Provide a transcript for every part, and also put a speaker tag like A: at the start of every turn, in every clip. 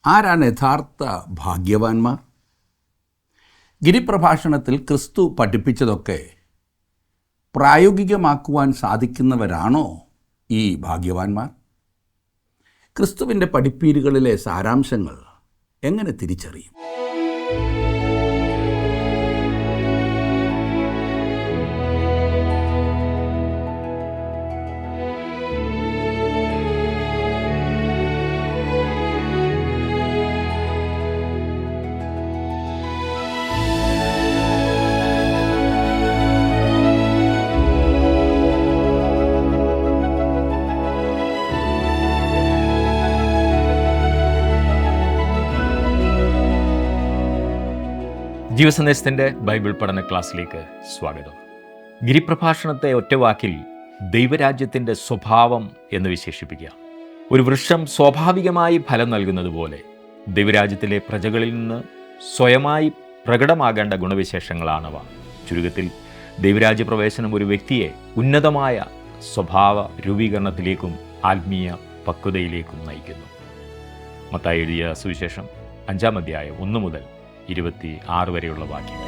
A: ആരാണ് യഥാർത്ഥ ഭാഗ്യവാന്മാർ? ഗിരിപ്രഭാഷണത്തിൽ ക്രിസ്തു പഠിപ്പിച്ചതൊക്കെ പ്രായോഗികമാക്കുവാൻ സാധിക്കുന്നവരാണോ ഈ ഭാഗ്യവാന്മാർ? ക്രിസ്തുവിൻ്റെ പഠിപ്പീരുകളിലെ സാരാംശങ്ങൾ എങ്ങനെ തിരിച്ചറിയും?
B: ജീവസന്ദേശത്തിൻ്റെ ബൈബിൾ പഠന ക്ലാസ്സിലേക്ക് സ്വാഗതം. ഗിരിപ്രഭാഷണത്തെ ഒറ്റവാക്കിൽ ദൈവരാജ്യത്തിൻ്റെ സ്വഭാവം എന്ന് വിശേഷിപ്പിക്കുക. ഒരു വൃക്ഷം സ്വാഭാവികമായി ഫലം നൽകുന്നത് പോലെ ദൈവരാജ്യത്തിലെ പ്രജകളിൽ നിന്ന് സ്വയമായി പ്രകടമാകേണ്ട ഗുണവിശേഷങ്ങളാണവ. ചുരുക്കത്തിൽ ദൈവരാജ്യ പ്രവേശനം ഒരു വ്യക്തിയെ ഉന്നതമായ സ്വഭാവ രൂപീകരണത്തിലേക്കും ആത്മീയ പക്വതയിലേക്കും നയിക്കുന്നു. മത്തായി എഴുതിയ സുവിശേഷം 5-ാം അധ്യായം 1 മുതൽ 26 വരെയുള്ള വാക്യങ്ങൾ.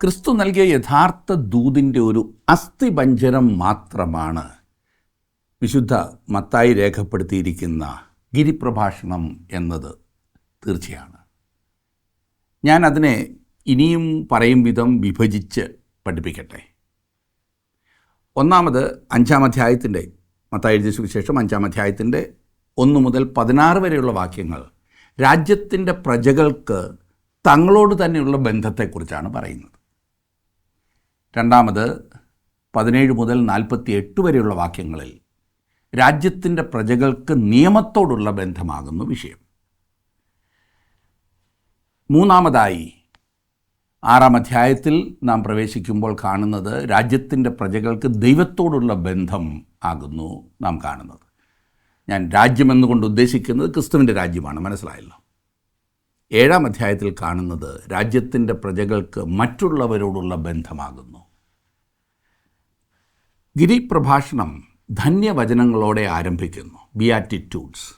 A: ക്രിസ്തു നൽകിയ യഥാർത്ഥ ദൂതിൻ്റെ ഒരു അസ്ഥിപഞ്ജരം മാത്രമാണ് വിശുദ്ധ മത്തായി രേഖപ്പെടുത്തിയിരിക്കുന്ന ഗിരിപ്രഭാഷണം എന്നത് തീർച്ചയാണ്. ഞാൻ അതിനെ ഇനിയും പറയും വിധം വിഭജിച്ച് പഠിപ്പിക്കട്ടെ. ഒന്നാമത് 5-ാം അധ്യായത്തിൻ്റെ മത്തായി എഴുതിയ സുവിശേഷം 5-ാം അധ്യായത്തിൻ്റെ 1 മുതൽ 16 വരെയുള്ള വാക്യങ്ങൾ രാജ്യത്തിൻ്റെ പ്രജകൾക്ക് തങ്ങളോട് തന്നെയുള്ള ബന്ധത്തെക്കുറിച്ചാണ് പറയുന്നത്. രണ്ടാമത് 17 മുതൽ 48 വരെയുള്ള വാക്യങ്ങളിൽ രാജ്യത്തിൻ്റെ പ്രജകൾക്ക് നിയമത്തോടുള്ള ബന്ധമാകുന്നു വിഷയം. മൂന്നാമതായി 6-ാം അധ്യായത്തിൽ നാം പ്രവേശിക്കുമ്പോൾ കാണുന്നത് രാജ്യത്തിൻ്റെ പ്രജകൾക്ക് ദൈവത്തോടുള്ള ബന്ധം ആകുന്നു നാം കാണുന്നത്. ഞാൻ രാജ്യമെന്നുകൊണ്ട് ഉദ്ദേശിക്കുന്നത് ക്രിസ്തുവിൻ്റെ രാജ്യമാണ്, മനസ്സിലായല്ലോ. 7-ാം അധ്യായത്തിൽ കാണുന്നത് രാജ്യത്തിൻ്റെ പ്രജകൾക്ക് മറ്റുള്ളവരോടുള്ള ബന്ധമാകുന്നു. ഗിരിപ്രഭാഷണം ധന്യവചനങ്ങളോടെ ആരംഭിക്കുന്നു, ബിയാറ്റിറ്റ്യൂഡ്സ്.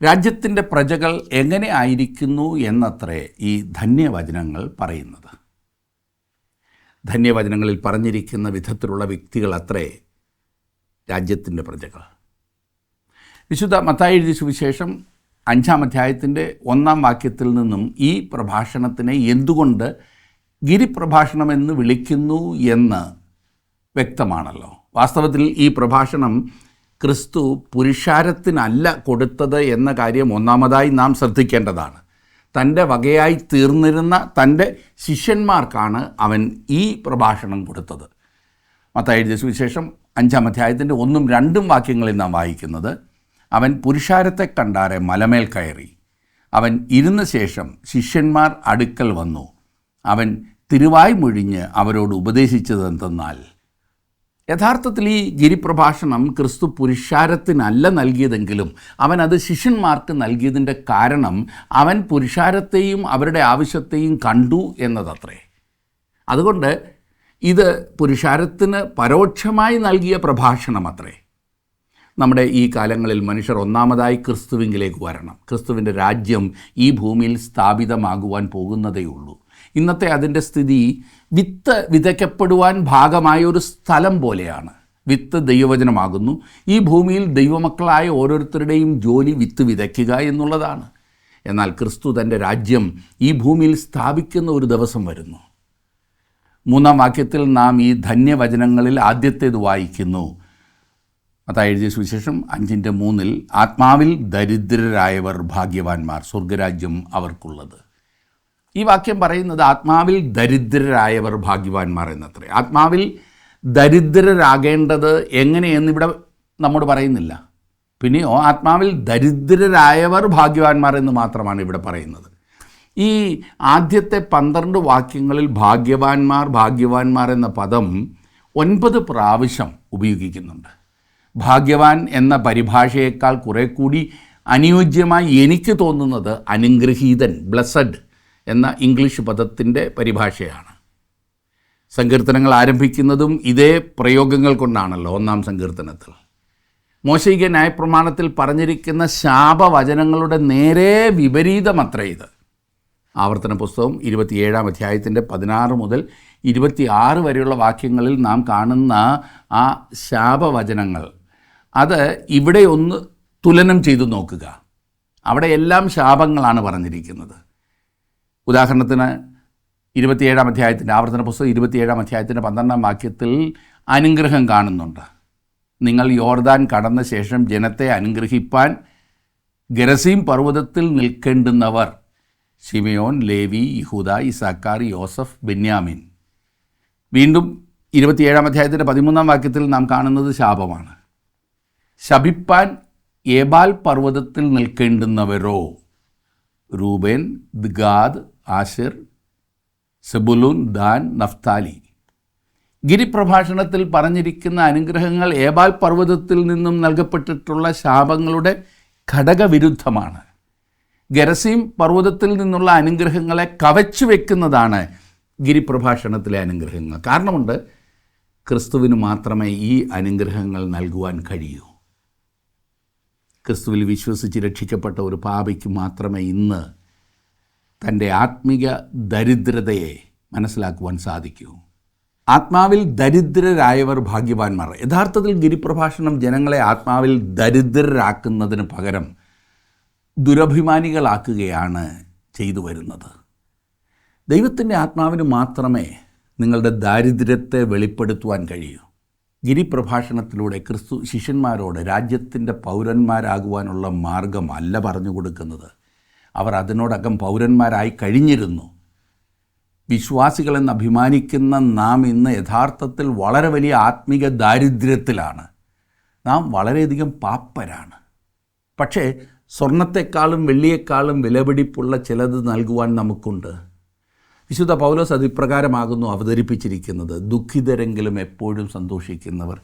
A: രാജ്യത്തിൻ്റെ പ്രജകൾ എങ്ങനെ ആയിരിക്കുന്നു എന്നത്രേ ഈ ധന്യവചനങ്ങൾ പറയുന്നത്. ധന്യവചനങ്ങളിൽ പറഞ്ഞിരിക്കുന്ന വിധത്തിലുള്ള വ്യക്തികൾ അത്രേ രാജ്യത്തിൻ്റെ പ്രജകൾ. വിശുദ്ധ മത്തായി എഴുതിയ സുവിശേഷം 5-ാം അധ്യായത്തിൻ്റെ 1-ാം വാക്യത്തിൽ നിന്നും ഈ പ്രഭാഷണത്തിനെ എന്തുകൊണ്ട് ഗിരിപ്രഭാഷണമെന്ന് വിളിക്കുന്നു എന്ന് വ്യക്തമാണല്ലോ. വാസ്തവത്തിൽ ഈ പ്രഭാഷണം ക്രിസ്തു പുരുഷാരത്തിനല്ല കൊടുത്തത് എന്ന കാര്യം ഒന്നാമതായി നാം ശ്രദ്ധിക്കേണ്ടതാണ്. തൻ്റെ വകയായി തീർന്നിരുന്ന തൻ്റെ ശിഷ്യന്മാർക്കാണ് അവൻ ഈ പ്രഭാഷണം കൊടുത്തത്. മത്തായി എഴുതിയ സുവിശേഷം 5-ാം അധ്യായത്തിൻ്റെ 1ഉം 2ഉം വാക്യങ്ങളിൽ നാം വായിക്കുന്നത്, അവൻ പുരുഷാരത്തെ കണ്ടാരെ മലമേൽ കയറി. അവൻ ഇരുന്ന ശേഷം ശിഷ്യന്മാർ അടുക്കൽ വന്നു. അവൻ തിരുവായ് മൊഴിഞ്ഞ് അവരോട് ഉപദേശിച്ചതെന്തെന്നാൽ. യഥാർത്ഥത്തിൽ ഈ ഗിരിപ്രഭാഷണം ക്രിസ്തു പുരുഷാരത്തിനല്ല നൽകിയതെങ്കിലും അവൻ അത് ശിഷ്യന്മാർക്ക് നൽകിയതിൻ്റെ കാരണം അവൻ പുരുഷാരത്തെയും അവരുടെ ആവശ്യത്തെയും കണ്ടു എന്നതത്രേ. അതുകൊണ്ട് ഇത് പുരുഷാരത്തിന് പരോക്ഷമായി നൽകിയ പ്രഭാഷണമത്രേ. നമ്മുടെ ഈ കാലങ്ങളിൽ മനുഷ്യർ ഒന്നാമതായി ക്രിസ്തുവിങ്കിലേക്ക് വരണം. ക്രിസ്തുവിൻ്റെ രാജ്യം ഈ ഭൂമിയിൽ സ്ഥാപിതമാകുവാൻ പോകുന്നതേയുള്ളൂ. ഇന്നത്തെ അതിൻ്റെ സ്ഥിതി വിത്ത് വിതയ്ക്കപ്പെടുവാൻ ഭാഗമായ ഒരു സ്ഥലം പോലെയാണ്. വിത്ത് ദൈവവചനമാകുന്നു. ഈ ഭൂമിയിൽ ദൈവമക്കളായ ഓരോരുത്തരുടെയും ജോലി വിത്ത് വിതയ്ക്കുക എന്നുള്ളതാണ്. എന്നാൽ ക്രിസ്തു തൻ്റെ രാജ്യം ഈ ഭൂമിയിൽ സ്ഥാപിക്കുന്ന ഒരു ദിവസം വരുന്നു. 3-ാം വാക്യത്തിൽ നാം ഈ ധന്യവചനങ്ങളിൽ ആദ്യത്തേത് വായിക്കുന്നു. മത്തായി എഴുതിയ സുവിശേഷം 5-3 ആത്മാവിൽ ദരിദ്രരായവർ ഭാഗ്യവാന്മാർ, സ്വർഗരാജ്യം അവർക്കുള്ളത്. ഈ വാക്യം പറയുന്നത് ആത്മാവിൽ ദരിദ്രരായവർ ഭാഗ്യവാന്മാർ എന്നത്രേ. ആത്മാവിൽ ദരിദ്രരാകേണ്ടത് എങ്ങനെയെന്നിവിടെ നമ്മോട് പറയുന്നില്ല. പിന്നെയോ ആത്മാവിൽ ദരിദ്രരായവർ ഭാഗ്യവാന്മാർ എന്ന് മാത്രമാണ് ഇവിടെ പറയുന്നത്. ഈ ആദ്യത്തെ 12 വാക്യങ്ങളിൽ ഭാഗ്യവാന്മാർ ഭാഗ്യവാന്മാർ എന്ന പദം 9 പ്രാവശ്യം ഉപയോഗിക്കുന്നുണ്ട്. ഭാഗ്യവാൻ എന്ന പരിഭാഷയേക്കാൾ കുറെ കൂടി അനുയോജ്യമായി എനിക്ക് തോന്നുന്നത് അനുഗ്രഹീതൻ, ബ്ലെസ്സഡ് എന്ന ഇംഗ്ലീഷ് പദത്തിൻ്റെ പരിഭാഷയാണ്. സങ്കീർത്തനങ്ങൾ ആരംഭിക്കുന്നതും ഇതേ പ്രയോഗങ്ങൾ കൊണ്ടാണല്ലോ. 1-ാം സങ്കീർത്തനത്തിൽ മോശയിക ന്യായപ്രമാണത്തിൽ പറഞ്ഞിരിക്കുന്ന ശാപവചനങ്ങളുടെ നേരെ വിപരീതമത്രേ ഇത്. ആവർത്തന പുസ്തകം 27-ാം അധ്യായത്തിൻ്റെ 16 മുതൽ 26 വരെയുള്ള വാക്യങ്ങളിൽ നാം കാണുന്ന ആ ശാപവചനങ്ങൾ, അത് ഇവിടെ ഒന്ന് തുലനം ചെയ്തു നോക്കുക. അവിടെ എല്ലാം ശാപങ്ങളാണ് പറഞ്ഞിരിക്കുന്നത്. ഉദാഹരണത്തിന് 27-ാം അധ്യായത്തിൻ്റെ ആവർത്തന പുസ്തകം 27-ാം അധ്യായത്തിൻ്റെ 12-ാം വാക്യത്തിൽ അനുഗ്രഹം കാണുന്നുണ്ട്. നിങ്ങൾ യോർദാൻ കടന്ന ശേഷം ജനത്തെ അനുഗ്രഹിപ്പാൻ ഗെരസീം പർവ്വതത്തിൽ നിൽക്കേണ്ടുന്നവർ ശിമയോൻ, ലേവി, യഹൂദ, ഇസാക്കാർ, യോസഫ്, ബെന്യാമിൻ. വീണ്ടും 27-ാം അധ്യായത്തിൻ്റെ 13-ാം വാക്യത്തിൽ നാം കാണുന്നത് ശാപമാണ്. ശപിപ്പാൻ ഏബാൽ പർവ്വതത്തിൽ നിൽക്കേണ്ടുന്നവരോ Reuben, Gad, Asher, Zebulun, Dan, Naphtali. ഗിരിപ്രഭാഷണത്തിൽ പറഞ്ഞിരിക്കുന്ന അനുഗ്രഹങ്ങൾ ഏബാൽ പർവ്വതത്തിൽ നിന്നും നൽകപ്പെട്ടിട്ടുള്ള ശാപങ്ങളുടെ ഘടകവിരുദ്ധമാണ്. ഗെരസീം പർവ്വതത്തിൽ നിന്നുള്ള അനുഗ്രഹങ്ങളെ കവച്ചു വെക്കുന്നതാണ് ഗിരിപ്രഭാഷണത്തിലെ അനുഗ്രഹങ്ങൾ. കാരണമുണ്ട്, ക്രിസ്തുവിന് മാത്രമേ ഈ അനുഗ്രഹങ്ങൾ നൽകുവാൻ കഴിയൂ. ക്രിസ്തുവിൽ വിശ്വസിച്ച് രക്ഷിക്കപ്പെട്ട ഒരു പാപിക്ക് മാത്രമേ ഇന്ന് തൻ്റെ ആത്മിക ദരിദ്രതയെ മനസ്സിലാക്കുവാൻ സാധിക്കൂ. ആത്മാവിൽ ദരിദ്രരായവർ ഭാഗ്യവാന്മാർ. യഥാർത്ഥത്തിൽ ഗിരിപ്രഭാഷണം ജനങ്ങളെ ആത്മാവിൽ ദരിദ്രരാക്കുന്നതിന് പകരം ദുരഭിമാനികളാക്കുകയാണ് ചെയ്തു വരുന്നത്. ദൈവത്തിൻ്റെ ആത്മാവിന് മാത്രമേ നിങ്ങളുടെ ദാരിദ്ര്യത്തെ വെളിപ്പെടുത്തുവാൻ കഴിയൂ. ഗിരിപ്രഭാഷണത്തിലൂടെ ക്രിസ്തു ശിഷ്യന്മാരോട് രാജ്യത്തിൻ്റെ പൗരന്മാരാകുവാനുള്ള മാർഗമല്ല പറഞ്ഞു കൊടുക്കുന്നത്. അവർ അതിനോടകം പൗരന്മാരായി കഴിഞ്ഞിരുന്നു. വിശ്വാസികളെന്ന് അഭിമാനിക്കുന്ന നാം ഇന്ന് യഥാർത്ഥത്തിൽ വളരെ വലിയ ആത്മിക ദാരിദ്ര്യത്തിലാണ്. നാം വളരെയധികം പാപ്പരാണ്. പക്ഷേ സ്വർണത്തെക്കാളും വെള്ളിയേക്കാളും വിലപിടിപ്പുള്ള ചിലത് നൽകുവാൻ നമുക്കുണ്ട്. വിശുദ്ധ പൗലോസ് അതിപ്രകാരമാകുന്നു അവതരിപ്പിച്ചിരിക്കുന്നത്: ദുഃഖിതരെങ്കിലും എപ്പോഴും സന്തോഷിക്കുന്നവർ,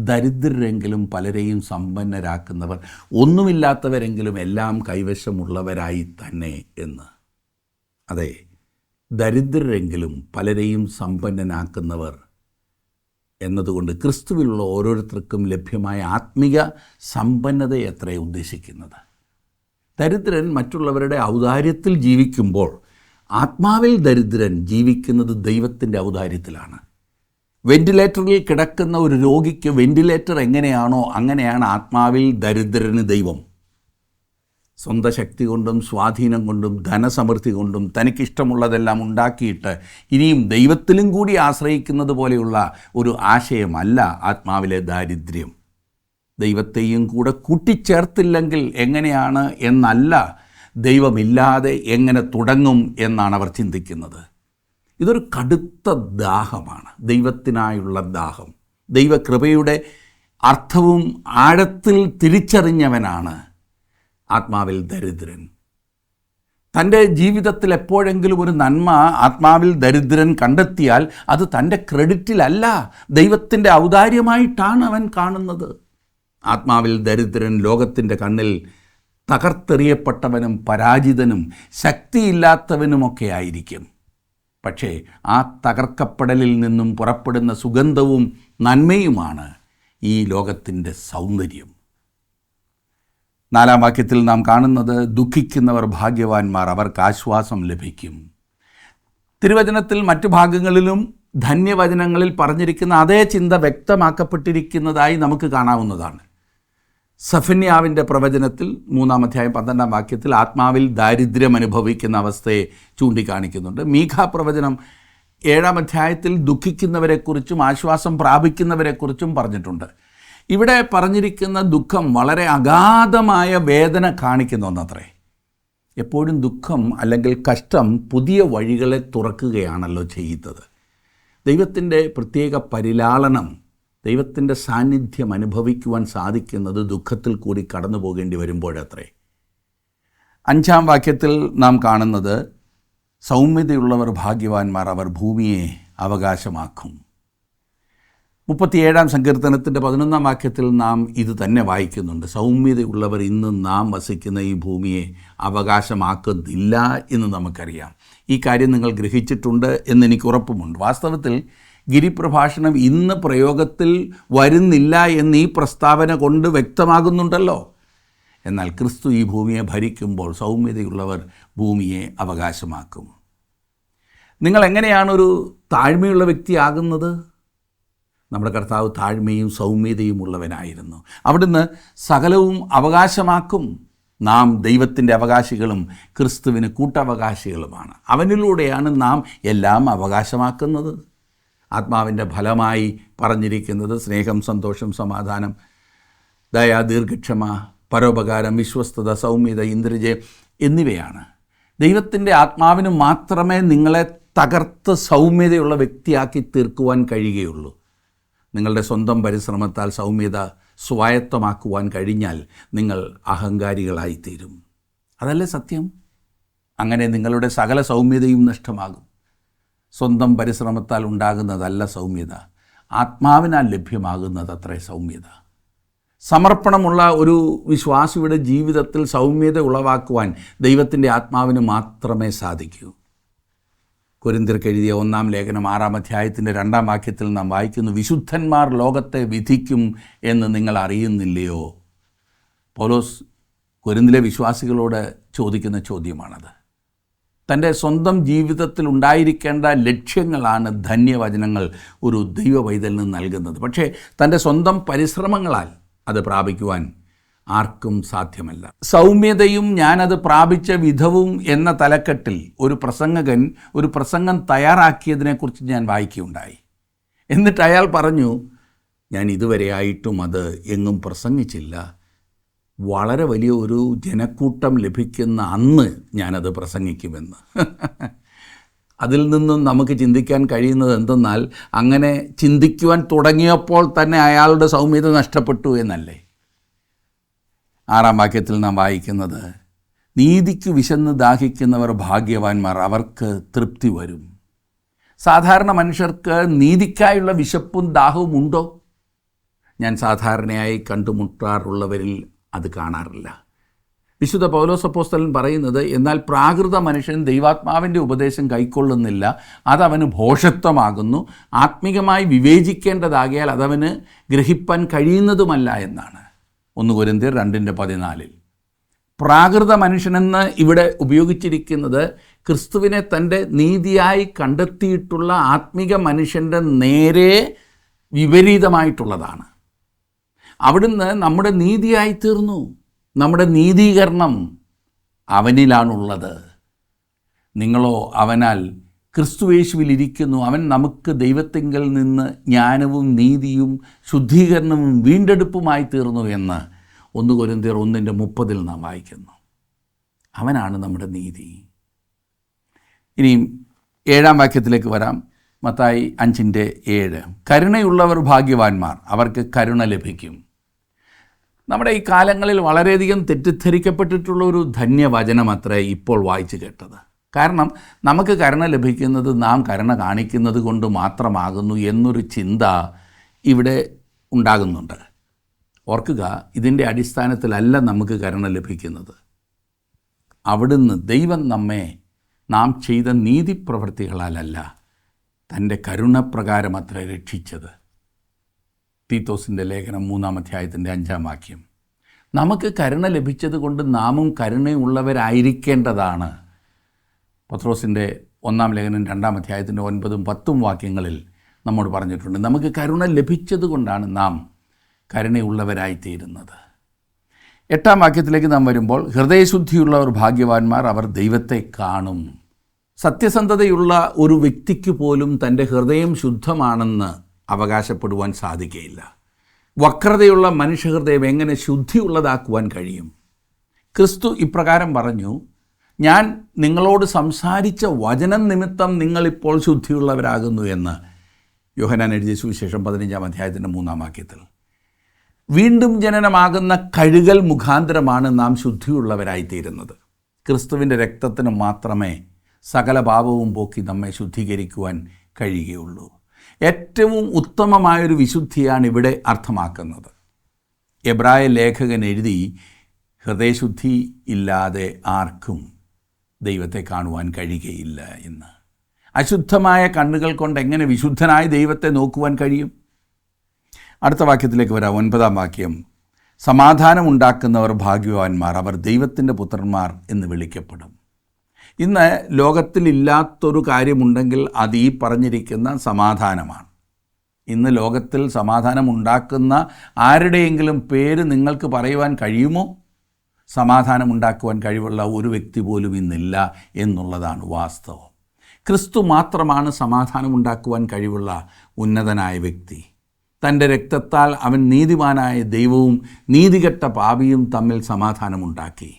A: ദരിദ്രരെങ്കിലും പലരെയും സമ്പന്നരാക്കുന്നവർ, ഒന്നുമില്ലാത്തവരെങ്കിലും എല്ലാം കൈവശമുള്ളവരായി തന്നെ എന്ന്. അതെ, ദരിദ്രരെങ്കിലും പലരെയും സമ്പന്നനാക്കുന്നവർ എന്നതുകൊണ്ട് ക്രിസ്തുവിലുള്ള ഓരോരുത്തർക്കും ലഭ്യമായ ആത്മിക സമ്പന്നതയത്രേ ഉദ്ദേശിക്കുന്നത്. ദരിദ്രൻ മറ്റുള്ളവരുടെ ഔദാര്യത്തിൽ ജീവിക്കുമ്പോൾ ആത്മാവിൽ ദരിദ്രൻ ജീവിക്കുന്നത് ദൈവത്തിൻ്റെ ഔദാര്യത്തിലാണ്. വെന്റിലേറ്ററിൽ കിടക്കുന്ന ഒരു രോഗിക്ക് വെന്റിലേറ്റർ എങ്ങനെയാണോ അങ്ങനെയാണ് ആത്മാവിൽ ദരിദ്രന് ദൈവം. സ്വന്തം ശക്തി കൊണ്ടും സ്വാധീനം കൊണ്ടും ധനസമൃദ്ധി കൊണ്ടും തനിക്കിഷ്ടമുള്ളതെല്ലാം ഉണ്ടാക്കിയിട്ട് ഇനിയും ദൈവത്തിലും കൂടി ആശ്രയിക്കുന്നത് പോലെയുള്ള ഒരു ആശയമല്ല ആത്മാവിലെ ദാരിദ്ര്യം. ദൈവത്തെയും കൂടെ കൂട്ടിച്ചേർത്തില്ലെങ്കിൽ എങ്ങനെയാണ് എന്നല്ല, ദൈവമില്ലാതെ എങ്ങനെ തുടങ്ങും എന്നാണ് അവർ ചിന്തിക്കുന്നത്. ഇതൊരു കടുത്ത ദാഹമാണ്, ദൈവത്തിനായുള്ള ദാഹം. ദൈവകൃപയുടെ അർത്ഥവും ആഴത്തിൽ തിരിച്ചറിഞ്ഞവനാണ് ആത്മാവിൽ ദരിദ്രൻ. തൻ്റെ ജീവിതത്തിൽ എപ്പോഴെങ്കിലും ഒരു നന്മ ആത്മാവിൽ ദരിദ്രൻ കണ്ടെത്തിയാൽ അത് തൻ്റെ ക്രെഡിറ്റിലല്ല, ദൈവത്തിൻ്റെ ഔദാര്യമായിട്ടാണ് അവൻ കാണുന്നത്. ആത്മാവിൽ ദരിദ്രൻ ലോകത്തിൻ്റെ കണ്ണിൽ തകർത്തെറിയപ്പെട്ടവനും പരാജിതനും ശക്തിയില്ലാത്തവനുമൊക്കെ ആയിരിക്കും. പക്ഷേ ആ തകർക്കപ്പെടലിൽ നിന്നും പുറപ്പെടുന്ന സുഗന്ധവും നന്മയുമാണ് ഈ ലോകത്തിൻ്റെ സൗന്ദര്യം. 4-ാം വാക്യത്തിൽ നാം കാണുന്നത്: ദുഃഖിക്കുന്നവർ ഭാഗ്യവാന്മാർ, അവർക്ക് ആശ്വാസം ലഭിക്കും. തിരുവചനത്തിൽ മറ്റു ഭാഗങ്ങളിലും ധന്യവചനങ്ങളിൽ പറഞ്ഞിരിക്കുന്ന അതേ ചിന്ത വ്യക്തമാക്കപ്പെട്ടിരിക്കുന്നതായി നമുക്ക് കാണാവുന്നതാണ്. സഫന്യാവിൻ്റെ പ്രവചനത്തിൽ 3-ാം അധ്യായം 12-ാം വാക്യത്തിൽ ആത്മാവിൽ ദാരിദ്ര്യം അനുഭവിക്കുന്ന അവസ്ഥയെ ചൂണ്ടിക്കാണിക്കുന്നുണ്ട്. മീഖാ പ്രവചനം 7-ാം അധ്യായത്തിൽ ദുഃഖിക്കുന്നവരെക്കുറിച്ചും ആശ്വാസം പ്രാപിക്കുന്നവരെക്കുറിച്ചും പറഞ്ഞിട്ടുണ്ട്. ഇവിടെ പറഞ്ഞിരിക്കുന്ന ദുഃഖം വളരെ അഗാധമായ വേദന കാണിക്കുന്ന ഒന്നത്രേ. എപ്പോഴും ദുഃഖം അല്ലെങ്കിൽ കഷ്ടം പുതിയ വഴികളെ തുറക്കുകയാണല്ലോ ചെയ്യുന്നത്. ദൈവത്തിൻ്റെ പ്രത്യേക പരിലാളനം, ദൈവത്തിൻ്റെ സാന്നിധ്യം അനുഭവിക്കുവാൻ സാധിക്കുന്നത് ദുഃഖത്തിൽ കൂടി കടന്നു പോകേണ്ടി വരുമ്പോഴത്രേ. 5-ാം വാക്യത്തിൽ നാം കാണുന്നത്: സൗമ്യതയുള്ളവർ ഭാഗ്യവാന്മാർ, അവർ ഭൂമിയെ അവകാശമാക്കും. 37-ാം സങ്കീർത്തനത്തിൻ്റെ 11-ാം വാക്യത്തിൽ നാം ഇത് തന്നെ വായിക്കുന്നുണ്ട്: സൗമ്യതയുള്ളവർ ഇന്ന് നാം വസിക്കുന്ന ഈ ഭൂമിയെ അവകാശമാക്കുന്നില്ല എന്ന് നമുക്കറിയാം. ഈ കാര്യം നിങ്ങൾ ഗ്രഹിച്ചിട്ടുണ്ട് എന്നെനിക്ക് ഉറപ്പുമുണ്ട്. വാസ്തവത്തിൽ ഗിരിപ്രഭാഷണം ഇന്ന് പ്രയോഗത്തിൽ വരുന്നില്ല എന്ന് ഈ പ്രസ്താവന കൊണ്ട് വ്യക്തമാകുന്നുണ്ടല്ലോ. എന്നാൽ ക്രിസ്തു ഈ ഭൂമിയെ ഭരിക്കുമ്പോൾ സൗമ്യതയുള്ളവർ ഭൂമിയെ അവകാശമാക്കും. നിങ്ങൾ എങ്ങനെയാണ് ഒരു താഴ്മയുള്ള വ്യക്തിയാകുന്നത്? നമ്മുടെ കർത്താവ് താഴ്മയും സൗമ്യതയും ഉള്ളവനായിരുന്നു. അവിടുന്ന് സകലവും അവകാശമാക്കും. നാം ദൈവത്തിൻ്റെ അവകാശികളും ക്രിസ്തുവിന് കൂട്ടവകാശികളുമാണ്. അവനിലൂടെയാണ് നാം എല്ലാം അവകാശമാക്കുന്നത്. ആത്മാവിൻ്റെ ഫലമായി പറഞ്ഞിരിക്കുന്നത് സ്നേഹം, സന്തോഷം, സമാധാനം, ദയ, ദീർഘക്ഷമ, പരോപകാരം, വിശ്വസ്തത, സൗമ്യത, ഇന്ദ്രിയജയം എന്നിവയാണ്. ദൈവത്തിൻ്റെ ആത്മാവിന് മാത്രമേ നിങ്ങളെ തകർത്ത് സൗമ്യതയുള്ള വ്യക്തിയാക്കി തീർക്കുവാൻ കഴിയുകയുള്ളൂ. നിങ്ങളുടെ സ്വന്തം പരിശ്രമത്താൽ സൗമ്യത സ്വായത്തമാക്കുവാൻ കഴിഞ്ഞാൽ നിങ്ങൾ അഹങ്കാരികളായിത്തീരും. അതല്ലേ സത്യം? അങ്ങനെ നിങ്ങളുടെ സകല സൗമ്യതയും നഷ്ടമാകും. സ്വന്തം പരിശ്രമത്താൽ ഉണ്ടാകുന്നതല്ല സൗമ്യത, ആത്മാവിനാൽ ലഭ്യമാകുന്നതത്രേ സൗമ്യത. സമർപ്പണമുള്ള ഒരു വിശ്വാസിയുടെ ജീവിതത്തിൽ സൗമ്യത ഉളവാക്കുവാൻ ദൈവത്തിൻ്റെ ആത്മാവിന് മാത്രമേ സാധിക്കൂ. കൊരിന്ത്യർക്ക് എഴുതിയ 1-ാം ലേഖനം 6-ാം അധ്യായത്തിൻ്റെ 2-ാം വാക്യത്തിൽ നാം വായിക്കുന്നു, വിശുദ്ധന്മാർ ലോകത്തെ വിധിക്കും എന്ന് നിങ്ങൾ അറിയുന്നില്ലയോ? പൗലോസ് കൊരിന്തിലെ വിശ്വാസികളോട് ചോദിക്കുന്ന ചോദ്യമാണത്. തൻ്റെ സ്വന്തം ജീവിതത്തിൽ ഉണ്ടായിരിക്കേണ്ട ലക്ഷ്യങ്ങളാണ് ധന്യവചനങ്ങൾ ഒരു ദൈവവൈതലിന് നൽകുന്നത്. പക്ഷേ തൻ്റെ സ്വന്തം പരിശ്രമങ്ങളാൽ അത് പ്രാപിക്കുവാൻ ആർക്കും സാധ്യമല്ല. സൗമ്യതയും ഞാനത് പ്രാപിച്ച വിധവും എന്ന തലക്കെട്ടിൽ ഒരു പ്രസംഗകൻ ഒരു പ്രസംഗം തയ്യാറാക്കിയതിനെക്കുറിച്ച് ഞാൻ വായിക്കുകയുണ്ടായി. എന്നിട്ട് അയാൾ പറഞ്ഞു, ഞാൻ ഇതുവരെയായിട്ടും അത് എങ്ങും പ്രസംഗിച്ചില്ല. വളരെ വലിയ ഒരു ജനക്കൂട്ടം ലഭിക്കുന്ന അന്ന് ഞാനത് പ്രസംഗിക്കുമെന്ന്. അതിൽ നിന്നും നമുക്ക് ചിന്തിക്കാൻ കഴിയുന്നത് എന്തെന്നാൽ, അങ്ങനെ ചിന്തിക്കുവാൻ തുടങ്ങിയപ്പോൾ തന്നെ അയാളുടെ സൗമ്യത നഷ്ടപ്പെട്ടു എന്നല്ലേ. 6-ാം വാക്യത്തിൽ നാം വായിക്കുന്നത്, നീതിക്ക് വിശന്ന് ദാഹിക്കുന്നവർ ഭാഗ്യവാന്മാർ, അവർക്ക് തൃപ്തി വരും. സാധാരണ മനുഷ്യർക്ക് നീതിക്കായുള്ള വിശപ്പും ദാഹവും ഉണ്ടോ? ഞാൻ സാധാരണയായി കണ്ടുമുട്ടാറുള്ളവരിൽ അത് കാണാറില്ല. വിശുദ്ധ പൗലോസ് അപ്പോസ്തലൻ പറയുന്നത്, എന്നാൽ പ്രാകൃത മനുഷ്യൻ ദൈവാത്മാവിൻ്റെ ഉപദേശം കൈക്കൊള്ളുന്നില്ല, അതവന് ഭോഷത്വമാകുന്നു, ആത്മീകമായി വിവേചിക്കേണ്ടതാകിയാൽ അതവന് ഗ്രഹിപ്പാൻ കഴിയുന്നതുമല്ല എന്നാണ്. 1 കൊരിന്ത്യർ 2:14. പ്രാകൃത മനുഷ്യനെന്ന് ഇവിടെ ഉപയോഗിച്ചിരിക്കുന്നത് ക്രിസ്തുവിനെ തൻ്റെ നീതിയായി കണ്ടെത്തിയിട്ടുള്ള ആത്മീക മനുഷ്യൻ്റെ നേരെ വിപരീതമായിട്ടുള്ളതാണ്. അവിടുന്ന് നമ്മുടെ നീതിയായി തീർന്നു. നമ്മുടെ നീതീകരണം അവനിലാണുള്ളത്. നിങ്ങളോ അവനാൽ ക്രിസ്തുയേശുവിലിരിക്കുന്നു. അവൻ നമുക്ക് ദൈവത്തിങ്കൽ നിന്ന് ജ്ഞാനവും നീതിയും ശുദ്ധീകരണവും വീണ്ടെടുപ്പുമായി തീർന്നു എന്ന് 1 കൊരിന്ത്യർ 1:30 നാം വായിക്കുന്നു. അവനാണ് നമ്മുടെ നീതി. ഇനിയും 7-ാം വാക്യത്തിലേക്ക് വരാം. മത്തായി 5:7. കരുണയുള്ളവർ ഭാഗ്യവാന്മാർ, അവർക്ക് കരുണ ലഭിക്കും. നമ്മുടെ ഈ കാലങ്ങളിൽ വളരെയധികം തെറ്റിദ്ധരിക്കപ്പെട്ടിട്ടുള്ള ഒരു ധന്യവചനം അത്രേ ഇപ്പോൾ വായിച്ചു കേട്ടത്. കാരണം നമുക്ക് കരുണ ലഭിക്കുന്നത് നാം കരുണ കാണിക്കുന്നത് കൊണ്ട് മാത്രമാകുന്നു എന്നൊരു ചിന്ത ഇവിടെ ഉണ്ടാകുന്നുണ്ട്. ഓർക്കുക, ഇതിൻ്റെ അടിസ്ഥാനത്തിലല്ല നമുക്ക് കരുണ ലഭിക്കുന്നത്. അവിടുന്ന് ദൈവം നമ്മെ നാം ചെയ്ത നീതിപ്രവൃത്തികളാലല്ല, തൻ്റെ കരുണപ്രകാരം അത്ര രക്ഷിച്ചത്. തീത്തോസിൻ്റെ ലേഖനം 3-ാം അധ്യായത്തിൻ്റെ 5-ാം വാക്യം. നമുക്ക് കരുണ ലഭിച്ചത് കൊണ്ട് നാമും കരുണയുള്ളവരായിരിക്കേണ്ടതാണ്. പത്രോസിൻ്റെ 1-ാം ലേഖനം 2-ാം അധ്യായത്തിൻ്റെ 9-ഉം 10-ഉം വാക്യങ്ങളിൽ നമ്മോട് പറഞ്ഞിട്ടുണ്ട്, നമുക്ക് കരുണ ലഭിച്ചത് കൊണ്ടാണ് നാം കരുണയുള്ളവരായിത്തീരുന്നത്. 8-ാം വാക്യത്തിലേക്ക് നാം വരുമ്പോൾ, ഹൃദയശുദ്ധിയുള്ളവർ ഭാഗ്യവാന്മാർ, അവർ ദൈവത്തെ കാണും. സത്യസന്ധതയുള്ള ഒരു വ്യക്തിക്ക് പോലും തൻ്റെ ഹൃദയം ശുദ്ധമാണെന്ന് അവകാശപ്പെടുവാൻ സാധിക്കുകയില്ല. വക്രതയുള്ള മനുഷ്യഹൃദയം എങ്ങനെ ശുദ്ധിയുള്ളതാക്കുവാൻ കഴിയും? ക്രിസ്തു ഇപ്രകാരം പറഞ്ഞു, ഞാൻ നിങ്ങളോട് സംസാരിച്ച വചനം നിമിത്തം നിങ്ങളിപ്പോൾ ശുദ്ധിയുള്ളവരാകുന്നു എന്ന് യോഹന്നാൻ എഴുതിയ സുവിശേഷം 15-ാം അധ്യായത്തിൻ്റെ 3-ാം വാക്യത്തിൽ. വീണ്ടും ജനനമാകുന്ന കഴുകൽ മുഖാന്തരമാണ് നാം ശുദ്ധിയുള്ളവരായിത്തീരുന്നത്. ക്രിസ്തുവിൻ്റെ രക്തത്തിന് മാത്രമേ സകല പാപവും പോക്കി നമ്മെ ശുദ്ധീകരിക്കുവാൻ കഴിയുകയുള്ളൂ. ഏറ്റവും ഉത്തമമായൊരു വിശുദ്ധിയാണ് ഇവിടെ അർത്ഥമാക്കുന്നത്. എബ്രായ ലേഖകൻ എഴുതി, ഹൃദയശുദ്ധി ഇല്ലാതെ ആർക്കും ദൈവത്തെ കാണുവാൻ കഴിയുകയില്ല എന്ന്. അശുദ്ധമായ കണ്ണുകൾ കൊണ്ട് എങ്ങനെ വിശുദ്ധനായ ദൈവത്തെ നോക്കുവാൻ കഴിയും? അടുത്ത വാക്യത്തിലേക്ക് വരാം. 9-ാം വാക്യം. സമാധാനമുണ്ടാക്കുന്നവർ ഭാഗ്യവാന്മാർ, അവർ ദൈവത്തിൻ്റെ പുത്രന്മാർ എന്ന് വിളിക്കപ്പെടും. ഇന്ന് ലോകത്തിലില്ലാത്തൊരു കാര്യമുണ്ടെങ്കിൽ അത് ഈ പറഞ്ഞിരിക്കുന്ന സമാധാനമാണ്. ഇന്ന് ലോകത്തിൽ സമാധാനമുണ്ടാക്കുന്ന ആരുടെയെങ്കിലും പേര് നിങ്ങൾക്ക് പറയുവാൻ കഴിയുമോ? സമാധാനമുണ്ടാക്കുവാൻ കഴിവുള്ള ഒരു വ്യക്തി പോലും ഇന്നില്ല എന്നുള്ളതാണ് വാസ്തവം. ക്രിസ്തു മാത്രമാണ് സമാധാനമുണ്ടാക്കുവാൻ കഴിവുള്ള ഉന്നതനായ വ്യക്തി. തൻ്റെ രക്തത്താൽ അവൻ നീതിമാനായ ദൈവവും നീതികെട്ട പാപിയും തമ്മിൽ സമാധാനമുണ്ടാക്കി.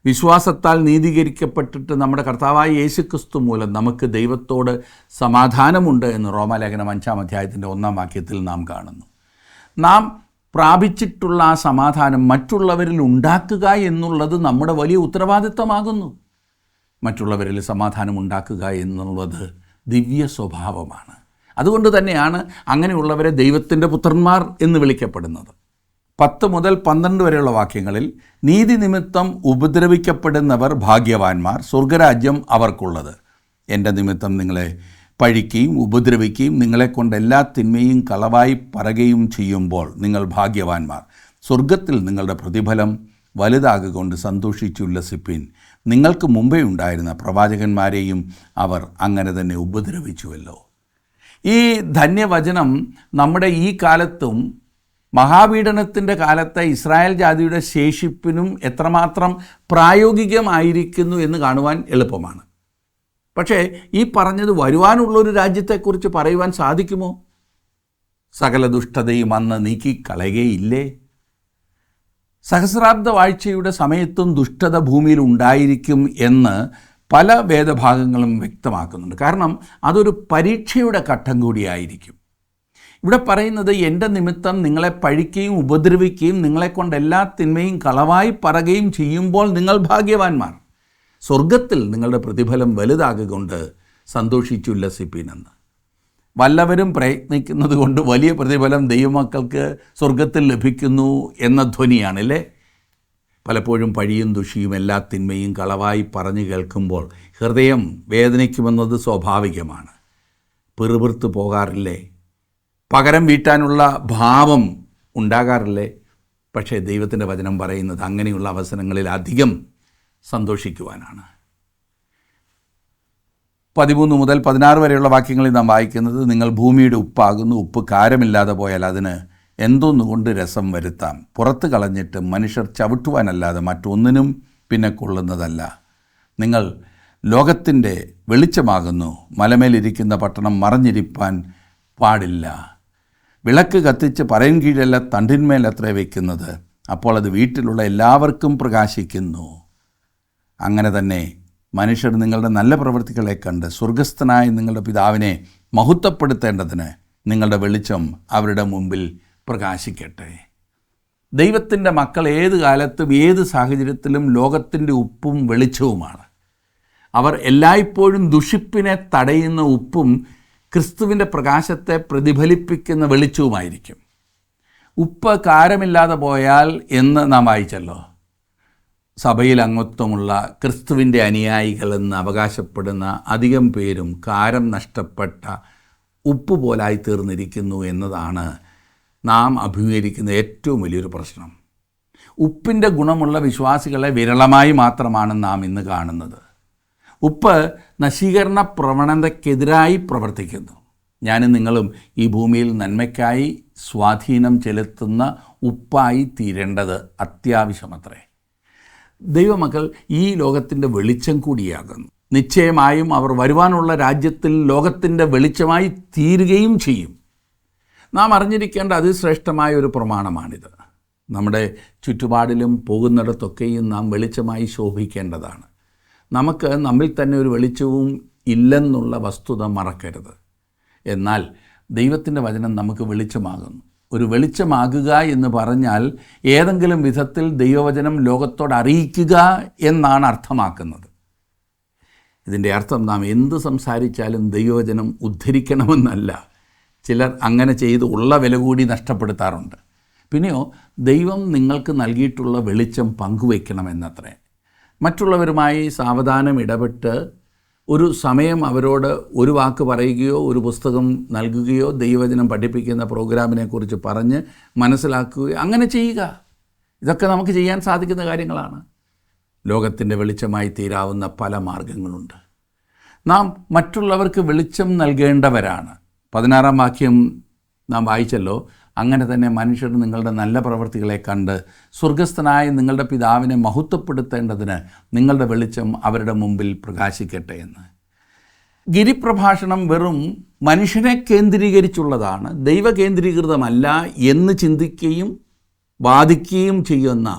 A: വിശ്വാസത്താൽ നീതീകരിക്കപ്പെട്ടിട്ട് നമ്മുടെ കർത്താവായ യേശുക്രിസ്തു മൂലം നമുക്ക് ദൈവത്തോട് സമാധാനമുണ്ട് എന്ന് റോമാലേഖനം 5-ാം അധ്യായത്തിൻ്റെ 1-ാം വാക്യത്തിൽ നാം കാണുന്നു. നാം പ്രാപിച്ചിട്ടുള്ള ആ സമാധാനം മറ്റുള്ളവരിൽ ഉണ്ടാക്കുക എന്നുള്ളത് നമ്മുടെ വലിയ ഉത്തരവാദിത്തമാകുന്നു. മറ്റുള്ളവരിൽ സമാധാനം ഉണ്ടാക്കുക എന്നുള്ളത് ദിവ്യ സ്വഭാവമാണ്. അതുകൊണ്ട് തന്നെയാണ് അങ്ങനെയുള്ളവരെ ദൈവത്തിൻ്റെ പുത്രന്മാർ എന്ന് വിളിക്കപ്പെടുന്നത്. 10 മുതൽ 12 വരെയുള്ള വാക്യങ്ങളിൽ നീതി നിമിത്തം ഉപദ്രവിക്കപ്പെടുന്നവർ ഭാഗ്യവാന്മാർ, സ്വർഗരാജ്യം അവർക്കുള്ളത്. എൻ്റെ നിമിത്തം നിങ്ങളെ പഴിക്കുകയും ഉപദ്രവിക്കുകയും നിങ്ങളെക്കൊണ്ട് എല്ലാ തിന്മയും കളവായി പറയുകയും ചെയ്യുമ്പോൾ നിങ്ങൾ ഭാഗ്യവാന്മാർ. സ്വർഗത്തിൽ നിങ്ങളുടെ പ്രതിഫലം വലുതാകൊണ്ട് സന്തോഷിച്ചുല്ലസിപ്പിൻ. നിങ്ങൾക്ക് മുമ്പേ ഉണ്ടായിരുന്ന പ്രവാചകന്മാരെയും അവർ അങ്ങനെ തന്നെ ഉപദ്രവിച്ചുവല്ലോ. ഈ ധന്യവചനം നമ്മുടെ ഈ കാലത്തും മഹാപീഡനത്തിൻ്റെ കാലത്തെ ഇസ്രായേൽ ജാതിയുടെ ശേഷിപ്പിനും എത്രമാത്രം പ്രായോഗികമായിരിക്കുന്നു എന്ന് കാണുവാൻ എളുപ്പമാണ്. പക്ഷേ ഈ പറഞ്ഞത് വരുവാനുള്ളൊരു രാജ്യത്തെക്കുറിച്ച് പറയുവാൻ സാധിക്കുമോ? സകല ദുഷ്ടതയും അന്ന് നീക്കിക്കളയുകയില്ലേ? സഹസ്രാബ്ദ വാഴ്ചയുടെ സമയത്തും ദുഷ്ടത ഭൂമിയിൽ ഉണ്ടായിരിക്കും എന്ന് പല വേദഭാഗങ്ങളും വ്യക്തമാക്കുന്നുണ്ട്. കാരണം അതൊരു പരീക്ഷയുടെ ഘട്ടം കൂടിയായിരിക്കും. ഇവിടെ പറയുന്നത് എൻ്റെ നിമിത്തം നിങ്ങളെ പഴിക്കുകയും ഉപദ്രവിക്കുകയും നിങ്ങളെക്കൊണ്ട് എല്ലാ തിന്മയും കളവായി പറയുകയും ചെയ്യുമ്പോൾ നിങ്ങൾ ഭാഗ്യവാന്മാർ. സ്വർഗത്തിൽ നിങ്ങളുടെ പ്രതിഫലം വലുതാകൊണ്ട് സന്തോഷിച്ചുല്ലസിപ്പിനെന്ന്. വല്ലവരും പ്രയത്നിക്കുന്നത് കൊണ്ട് വലിയ പ്രതിഫലം ദൈവമക്കൾക്ക് സ്വർഗത്തിൽ ലഭിക്കുന്നു എന്ന ധ്വനിയാണല്ലേ. പലപ്പോഴും പഴിയും ദുഷിയും എല്ലാ തിന്മയും കളവായി പറഞ്ഞു കേൾക്കുമ്പോൾ ഹൃദയം വേദനിക്കുമെന്നത് സ്വാഭാവികമാണ്. പിറുപിറുത്ത് പോകാറില്ലേ? പകരം വീട്ടാനുള്ള ഭാവം ഉണ്ടാകാറില്ലേ? പക്ഷേ ദൈവത്തിൻ്റെ വചനം പറയുന്നത് അങ്ങനെയുള്ള അവസരങ്ങളിൽ അധികം സന്തോഷിക്കുവാനാണ്. 13 മുതൽ 16 വരെയുള്ള വാക്യങ്ങളിൽ നാം വായിക്കുന്നത്, നിങ്ങൾ ഭൂമിയുടെ ഉപ്പാകുന്നു. ഉപ്പ് കാരമില്ലാതെ പോയാൽ അതിന് എന്തോന്നുകൊണ്ട് രസം വരുത്താം. പുറത്ത് കളഞ്ഞിട്ട് മനുഷ്യർ ചവിട്ടുവാനല്ലാതെ മറ്റൊന്നിനും പിന്നെ കൊള്ളുന്നതല്ല. നിങ്ങൾ ലോകത്തിൻ്റെ വെളിച്ചമാകുന്നു. മലമേലിരിക്കുന്ന പട്ടണം മറഞ്ഞിരിപ്പാൻ പാടില്ല. വിളക്ക് കത്തിച്ച് പറയും കീഴല്ല തണ്ടിന്മേൽ അത്ര വയ്ക്കുന്നത്, അപ്പോൾ അത് വീട്ടിലുള്ള എല്ലാവർക്കും പ്രകാശിക്കുന്നു. അങ്ങനെ തന്നെ മനുഷ്യർ നിങ്ങളുടെ നല്ല പ്രവൃത്തികളെ കണ്ട് സ്വർഗസ്ഥനായ നിങ്ങളുടെ പിതാവിനെ മഹത്വപ്പെടുത്തേണ്ടതിന് നിങ്ങളുടെ വെളിച്ചം അവരുടെ മുമ്പിൽ പ്രകാശിക്കട്ടെ. ദൈവത്തിൻ്റെ മക്കൾ ഏത് കാലത്തും ഏത് സാഹചര്യത്തിലും ലോകത്തിൻ്റെ ഉപ്പും വെളിച്ചവുമാണ്. അവർ എല്ലായ്പ്പോഴും ദുഷിപ്പിനെ തടയുന്ന ഉപ്പും ക്രിസ്തുവിൻ്റെ പ്രകാശത്തെ പ്രതിഫലിപ്പിക്കുന്ന വെളിച്ചവുമായിരിക്കും. ഉപ്പ് കാരമില്ലാതെ പോയാൽ എന്ന് നാം വായിച്ചല്ലോ. സഭയിൽ അംഗത്വമുള്ള ക്രിസ്തുവിൻ്റെ അനുയായികളെന്ന് അവകാശപ്പെടുന്ന അധികം പേരും കാരം നഷ്ടപ്പെട്ട ഉപ്പ് പോലായി തീർന്നിരിക്കുന്നു എന്നതാണ് നാം അഭിമുഖീകരിക്കുന്ന ഏറ്റവും വലിയൊരു പ്രശ്നം. ഉപ്പിൻ്റെ ഗുണമുള്ള വിശ്വാസികളെ വിരളമായി മാത്രമാണ് നാം ഇന്ന് കാണുന്നത്. ഉപ്പ് നശീകരണ പ്രവണതയ്ക്കെതിരായി പ്രവർത്തിക്കുന്നു. ഞാനും നിങ്ങളും ഈ ഭൂമിയിൽ നന്മയ്ക്കായി സ്വാധീനം ചെലുത്തുന്ന ഉപ്പായി തീരേണ്ടത് അത്യാവശ്യമത്രേ. ദൈവമക്കൾ ഈ ലോകത്തിൻ്റെ വെളിച്ചം കൂടിയാകുന്നു. നിശ്ചയമായും അവർ വരുവാനുള്ള രാജ്യത്തിൽ ലോകത്തിൻ്റെ വെളിച്ചമായി തീരുകയും ചെയ്യും. നാം അറിഞ്ഞിരിക്കേണ്ട അതിശ്രേഷ്ഠമായ ഒരു പ്രമാണമാണിത്. നമ്മുടെ ചുറ്റുപാടിലും പോകുന്നിടത്തൊക്കെയും നാം വെളിച്ചമായി ശോഭിക്കേണ്ടതാണ്. നമുക്ക് നമ്മിൽ തന്നെ ഒരു വെളിച്ചവും ഇല്ലെന്നുള്ള വസ്തുത മറക്കരുത്. എന്നാൽ ദൈവത്തിൻ്റെ വചനം നമുക്ക് വെളിച്ചമാകുന്നു. ഒരു വെളിച്ചമാകുക എന്ന് പറഞ്ഞാൽ ഏതെങ്കിലും വിധത്തിൽ ദൈവവചനം ലോകത്തോട് അറിയിക്കുക എന്നാണ് അർത്ഥമാക്കുന്നത്. ഇതിൻ്റെ അർത്ഥം നാം എന്ത് സംസാരിച്ചാലും ദൈവവചനം ഉദ്ധരിക്കണമെന്നല്ല. ചിലർ അങ്ങനെ ചെയ്ത് ഉള്ള വില കൂടി നഷ്ടപ്പെടുത്താറുണ്ട്. പിന്നെയോ ദൈവം നിങ്ങൾക്ക് നൽകിയിട്ടുള്ള വെളിച്ചം പങ്കുവയ്ക്കണമെന്നത്രേ. മറ്റുള്ളവരുമായി സാവധാനം ഇടപെട്ട് ഒരു സമയം അവരോട് ഒരു വാക്ക് പറയുകയോ ഒരു പുസ്തകം നൽകുകയോ ദൈവവചനം പഠിപ്പിക്കുന്ന പ്രോഗ്രാമിനെക്കുറിച്ച് പറഞ്ഞ് മനസ്സിലാക്കുകയോ അങ്ങനെ ചെയ്യുക. ഇതൊക്കെ നമുക്ക് ചെയ്യാൻ സാധിക്കുന്ന കാര്യങ്ങളാണ്. ലോകത്തിൻ്റെ വെളിച്ചമായി തീരാവുന്ന പല മാർഗങ്ങളുണ്ട്. നാം മറ്റുള്ളവർക്ക് വെളിച്ചം നൽകേണ്ടവരാണ്. 16-ാം വാക്യം നാം വായിച്ചല്ലോ. അങ്ങനെ തന്നെ മനുഷ്യർ നിങ്ങളുടെ നല്ല പ്രവൃത്തികളെ കണ്ട് സ്വർഗസ്ഥനായ നിങ്ങളുടെ പിതാവിനെ മഹത്വപ്പെടുത്തേണ്ടതിന് നിങ്ങളുടെ വെളിച്ചം അവരുടെ മുമ്പിൽ പ്രകാശിക്കട്ടെ എന്ന്. ഗിരിപ്രഭാഷണം വെറും മനുഷ്യനെ കേന്ദ്രീകരിച്ചുള്ളതാണ്, ദൈവ കേന്ദ്രീകൃതമല്ല എന്ന് ചിന്തിക്കുകയും വാദിക്കുകയും ചെയ്യുന്ന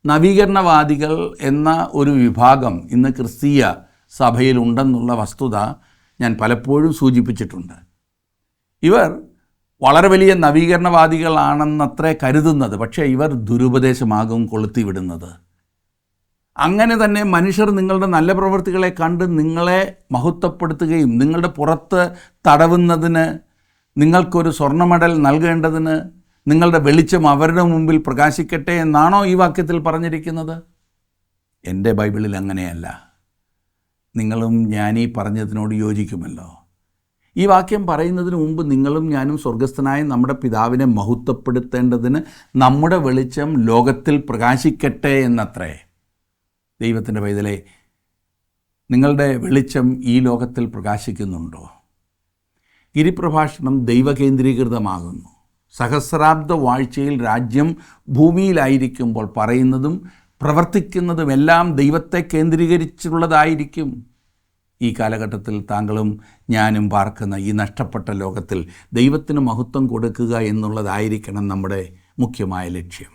A: നവീകരണവാദികൾ എന്ന ഒരു വിഭാഗം ഇന്ന് ക്രിസ്തീയ സഭയിലുണ്ടെന്നുള്ള വസ്തുത ഞാൻ പലപ്പോഴും സൂചിപ്പിച്ചിട്ടുണ്ട്. ഇവർ വളരെ വലിയ നവീകരണവാദികളാണെന്നത്രേ കരുതുന്നത്. പക്ഷേ ഇവർ ദുരുപദേശമാകും കൊളുത്തിവിടുന്നത്. അങ്ങനെ തന്നെ മനുഷ്യർ നിങ്ങളുടെ നല്ല പ്രവൃത്തികളെ കണ്ട് നിങ്ങളെ മഹത്വപ്പെടുത്തുകയും നിങ്ങളുടെ പുറത്ത് തടവുന്നതിന്, നിങ്ങൾക്കൊരു സ്വർണ്ണ മെഡൽ നൽകേണ്ടതിന് നിങ്ങളുടെ വെളിച്ചം അവരുടെ മുമ്പിൽ പ്രകാശിക്കട്ടെ എന്നാണോ ഈ വാക്യത്തിൽ പറഞ്ഞിരിക്കുന്നത്? എൻ്റെ ബൈബിളിൽ അങ്ങനെയല്ല. നിങ്ങളും ഞാനീ പറഞ്ഞതിനോട് യോജിക്കുമല്ലോ. ഈ വാക്യം പറയുന്നതിന് മുമ്പ് നിങ്ങളും ഞാനും സ്വർഗസ്ഥനായ നമ്മുടെ പിതാവിനെ മഹത്വപ്പെടുത്തേണ്ടതിന് നമ്മുടെ വെളിച്ചം ലോകത്തിൽ പ്രകാശിക്കട്ടെ എന്നത്രേ. ദൈവത്തിൻ്റെ പൈതലേ, നിങ്ങളുടെ വെളിച്ചം ഈ ലോകത്തിൽ പ്രകാശിക്കുന്നുണ്ടോ? ഗിരിപ്രഭാഷണം ദൈവകേന്ദ്രീകൃതമാകുന്നു. സഹസ്രാബ്ദ വാഴ്ചയിൽ രാജ്യം ഭൂമിയിലായിരിക്കുമ്പോൾ പറയുന്നതും പ്രവർത്തിക്കുന്നതുമെല്ലാം ദൈവത്തെ കേന്ദ്രീകരിച്ചുള്ളതായിരിക്കും. ഈ കാലഘട്ടത്തിൽ താങ്കളും ഞാനും പാർക്കുന്ന ഈ നഷ്ടപ്പെട്ട ലോകത്തിൽ ദൈവത്തിന് മഹത്വം കൊടുക്കുക എന്നുള്ളതായിരിക്കണം നമ്മുടെ മുഖ്യമായ ലക്ഷ്യം.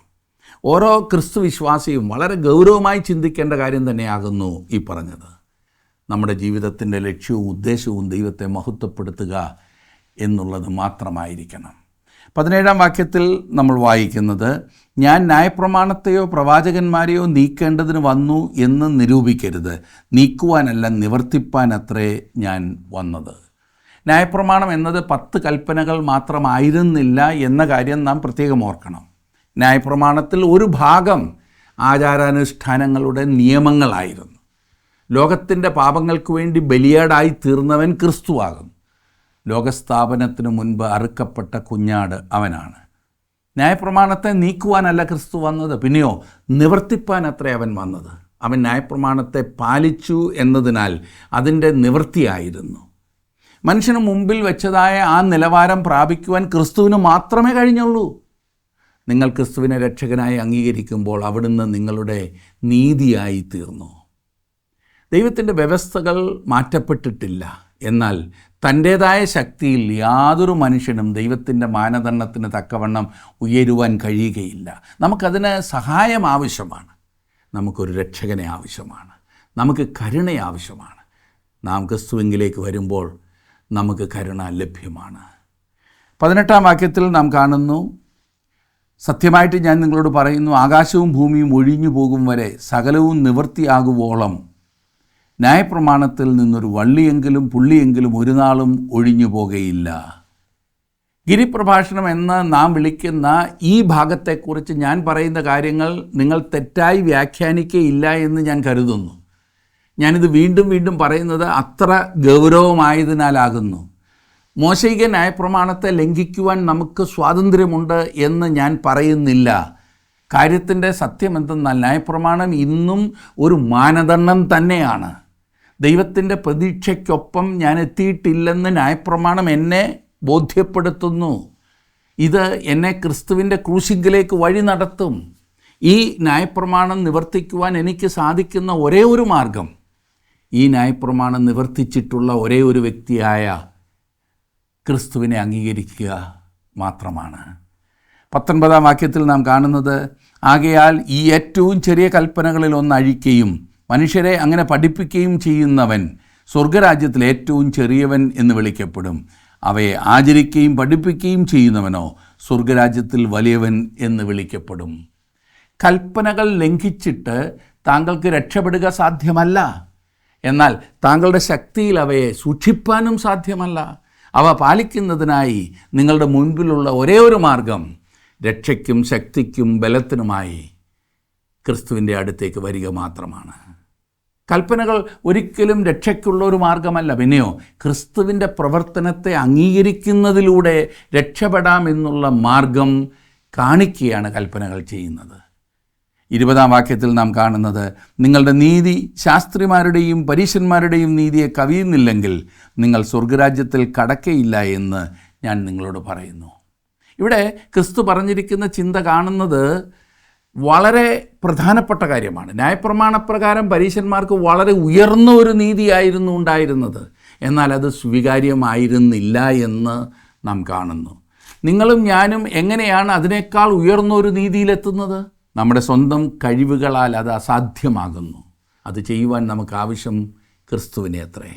A: ഓരോ ക്രിസ്തു വിശ്വാസിയും വളരെ ഗൗരവമായി ചിന്തിക്കേണ്ട കാര്യം തന്നെയാകുന്നു ഈ പറഞ്ഞത്. നമ്മുടെ ജീവിതത്തിൻ്റെ ലക്ഷ്യവും ഉദ്ദേശവും ദൈവത്തെ മഹത്വപ്പെടുത്തുക എന്നുള്ളത് മാത്രമായിരിക്കണം. 17-ാം വാക്യത്തിൽ നമ്മൾ വായിക്കുന്നത്, ഞാൻ ന്യായപ്രമാണത്തെയോ പ്രവാചകന്മാരെയോ നീക്കേണ്ടതിന് വന്നു എന്ന് നിരൂപിക്കരുത്, നീക്കുവാനല്ല നിവർത്തിപ്പാനത്രേ ഞാൻ വന്നത്. ന്യായപ്രമാണം എന്നത് 10 കൽപ്പനകൾ മാത്രമായിരുന്നില്ല എന്ന കാര്യം നാം പ്രത്യേകം ഓർക്കണം. ന്യായപ്രമാണത്തിൽ ഒരു ഭാഗം ആചാരാനുഷ്ഠാനങ്ങളുടെ നിയമങ്ങളായിരുന്നു. ലോകത്തിൻ്റെ പാപങ്ങൾക്ക് വേണ്ടി ബലിയാടായി തീർന്നവൻ ക്രിസ്തുവാകും. ലോകസ്ഥാപനത്തിനു മുൻപ് അറുക്കപ്പെട്ട കുഞ്ഞാട് അവനാണ്. ന്യായപ്രമാണത്തെ നീക്കുവാനല്ല ക്രിസ്തു വന്നത്, പിന്നെയോ നിവർത്തിപ്പാൻ അത്രേ അവൻ വന്നത്. അവൻ ന്യായപ്രമാണത്തെ പാലിച്ചു എന്നതിനാൽ അതിൻ്റെ നിവൃത്തിയായിരുന്നു. മനുഷ്യന് മുമ്പിൽ വെച്ചതായ ആ നിലവാരം പ്രാപിക്കുവാൻ ക്രിസ്തുവിന് മാത്രമേ കഴിഞ്ഞുള്ളൂ. നിങ്ങൾ ക്രിസ്തുവിനെ രക്ഷകനായി അംഗീകരിക്കുമ്പോൾ അവിടുന്ന് നിങ്ങളുടെ നീതിയായി തീർന്നു. ദൈവത്തിൻ്റെ വ്യവസ്ഥകൾ മാറ്റപ്പെട്ടിട്ടില്ല. എന്നാൽ തൻ്റേതായ ശക്തിയിൽ യാതൊരു മനുഷ്യനും ദൈവത്തിൻ്റെ മാനദണ്ഡത്തിന് തക്കവണ്ണം ഉയരുവാൻ കഴിയുകയില്ല. നമുക്കതിന് സഹായം ആവശ്യമാണ്. നമുക്കൊരു രക്ഷകനെ ആവശ്യമാണ്. നമുക്ക് കരുണ ആവശ്യമാണ്. നാം ക്രിസ്തുവിലേക്ക് വരുമ്പോൾ നമുക്ക് കരുണ ലഭ്യമാണ്. 18-ാം വാക്യത്തിൽ നാം കാണുന്നു, സത്യമായിട്ട് ഞാൻ നിങ്ങളോട് പറയുന്നു, ആകാശവും ഭൂമിയും ഒഴിഞ്ഞു പോകും വരെ സകലവും നിവൃത്തിയാകുവോളം ന്യായപ്രമാണത്തിൽ നിന്നൊരു വള്ളിയെങ്കിലും പുള്ളിയെങ്കിലും ഒരു നാളും ഒഴിഞ്ഞു പോകുകയില്ല. ഗിരിപ്രഭാഷണം എന്ന് നാം വിളിക്കുന്ന ഈ ഭാഗത്തെക്കുറിച്ച് ഞാൻ പറയുന്ന കാര്യങ്ങൾ നിങ്ങൾ തെറ്റായി വ്യാഖ്യാനിക്കുകയില്ല എന്ന് ഞാൻ കരുതുന്നു. ഞാനിത് വീണ്ടും വീണ്ടും പറയുന്നത് അത്ര ഗൗരവമായതിനാലാകുന്നു. മോശയിക ന്യായപ്രമാണത്തെ ലംഘിക്കുവാൻ നമുക്ക് സ്വാതന്ത്ര്യമുണ്ട് എന്ന് ഞാൻ പറയുന്നില്ല. കാര്യത്തിൻ്റെ സത്യം എന്തെന്നാൽ ന്യായപ്രമാണം ഇന്നും ഒരു മാനദണ്ഡം തന്നെയാണ്. ദൈവത്തിൻ്റെ പ്രതീക്ഷയ്ക്കൊപ്പം ഞാൻ എത്തിയിട്ടില്ലെന്ന് ന്യായപ്രമാണം എന്നെ ബോധ്യപ്പെടുത്തുന്നു. ഇത് എന്നെ ക്രിസ്തുവിൻ്റെ ക്രൂശിങ്കിലേക്ക് വഴി നടത്തും. ഈ ന്യായപ്രമാണം നിവർത്തിക്കുവാൻ എനിക്ക് സാധിക്കുന്ന ഒരേ ഒരു മാർഗം ഈ ന്യായപ്രമാണം നിവർത്തിച്ചിട്ടുള്ള ഒരേ ഒരു വ്യക്തിയായ ക്രിസ്തുവിനെ അംഗീകരിക്കുക മാത്രമാണ്. 19-ാം വാക്യത്തിൽ നാം കാണുന്നത്, ആകയാൽ ഈ ഏറ്റവും ചെറിയ കൽപ്പനകളിൽ ഒന്ന് അഴിക്കുകയും മനുഷ്യരെ അങ്ങനെ പഠിപ്പിക്കുകയും ചെയ്യുന്നവൻ സ്വർഗരാജ്യത്തിൽ ഏറ്റവും ചെറിയവൻ എന്ന് വിളിക്കപ്പെടും. അവയെ ആചരിക്കുകയും പഠിപ്പിക്കുകയും ചെയ്യുന്നവനോ സ്വർഗരാജ്യത്തിൽ വലിയവൻ എന്ന് വിളിക്കപ്പെടും. കൽപ്പനകൾ ലംഘിച്ചിട്ട് താങ്കൾക്ക് രക്ഷപ്പെടുക സാധ്യമല്ല. എന്നാൽ താങ്കളുടെ ശക്തിയിൽ അവയെ സൂക്ഷിപ്പാനും സാധ്യമല്ല. അവ പാലിക്കുന്നതിനായി നിങ്ങളുടെ മുൻപിലുള്ള ഒരേ ഒരു മാർഗം രക്ഷയ്ക്കും ശക്തിക്കും ബലത്തിനുമായി ക്രിസ്തുവിൻ്റെ അടുത്തേക്ക് വരിക മാത്രമാണ്. കൽപ്പനകൾ ഒരിക്കലും രക്ഷയ്ക്കുള്ള ഒരു മാർഗമല്ല. പിന്നെയോ ക്രിസ്തുവിൻ്റെ പ്രവർത്തനത്തെ അംഗീകരിക്കുന്നതിലൂടെ രക്ഷപ്പെടാമെന്നുള്ള മാർഗം കാണിക്കുകയാണ് കൽപ്പനകൾ ചെയ്യുന്നത്. 20-ാം വാക്യത്തിൽ നാം കാണുന്നത്, നിങ്ങളുടെ നീതി ശാസ്ത്രിമാരുടെയും പരീശന്മാരുടെയും നീതിയെ കവിയുന്നില്ലെങ്കിൽ നിങ്ങൾ സ്വർഗരാജ്യത്തിൽ കടക്കയില്ല എന്ന് ഞാൻ നിങ്ങളോട് പറയുന്നു. ഇവിടെ ക്രിസ്തു പറഞ്ഞിരിക്കുന്ന ചിന്ത കാണുന്നത് വളരെ പ്രധാനപ്പെട്ട കാര്യമാണ്. ന്യായപ്രമാണപ്രകാരം പരീശന്മാർക്ക് വളരെ ഉയർന്ന ഒരു നീതിയായിരുന്നു ഉണ്ടായിരുന്നത്. എന്നാൽ അത് സ്വീകാര്യമായിരുന്നില്ല എന്ന് നാം കാണുന്നു. നിങ്ങളും ഞാനും എങ്ങനെയാണ് അതിനേക്കാൾ ഉയർന്ന ഒരു നീതിയിലെത്തുന്നത്? നമ്മുടെ സ്വന്തം കഴിവുകളാൽ അത് അസാധ്യമാകുന്നു. അത് ചെയ്യുവാൻ നമുക്ക് ആവശ്യം ക്രിസ്തുവിനെ അത്രേ.